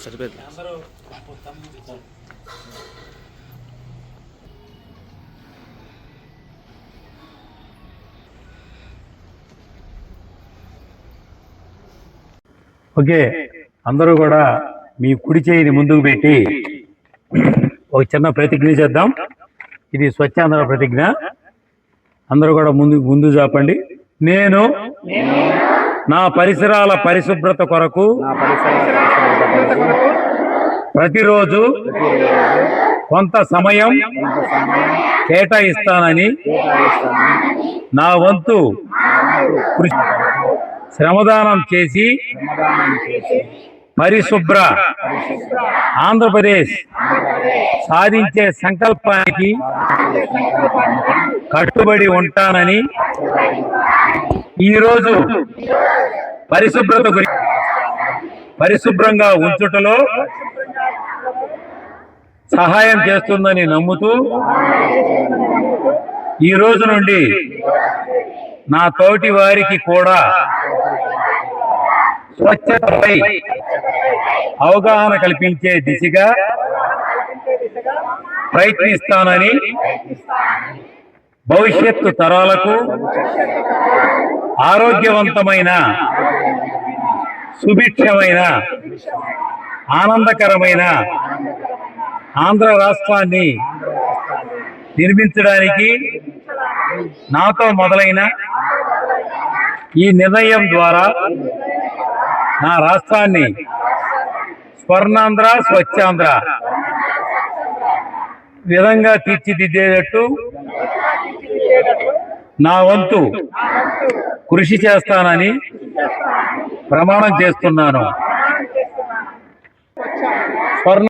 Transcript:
సరిపోయింది. ఓకే, అందరూ కూడా మీ కుడి చేయిని ముందుకు పెట్టి ఒక చిన్న ప్రతిజ్ఞ చేద్దాం. ఇది స్వచ్ఛాంధ్ర ప్రతిజ్ఞ. అందరూ కూడా ముందు చాపండి. నేను నా పరిసరాల పరిశుభ్రత కొరకు ప్రతిరోజు కొంత సమయం కేటాయిస్తానని నా వంతు శ్రమదానం చేసి పరిశుభ్ర ఆంధ్రప్రదేశ్ సాధించే సంకల్పానికి కట్టుబడి ఉంటానని ఈరోజు పరిశుభ్రత గురించి పరిశుభ్రంగా ఉంచుటలో సహాయం చేస్తుందని నమ్ముతూ ఈ రోజు నుండి నా తోటి వారికి కూడా స్వచ్ఛతపై అవగాహన కల్పించే దిశగా ప్రయత్నిస్తానని భవిష్యత్తు తరాలకు ఆరోగ్యవంతమైన, సుభిక్షమైన, ఆనందకరమైన ఆంధ్ర రాష్ట్రాన్ని నిర్మించడానికి నాతో మొదలైన ఈ నిర్ణయం ద్వారా నా రాష్ట్రాన్ని స్వర్ణాంధ్ర, స్వచ్ఛాంధ్ర విధంగా తీర్చిదిద్దేటట్టు నా వంతు కృషి చేస్తానని ప్రమాణం చేస్తున్నాను. స్వర్ణ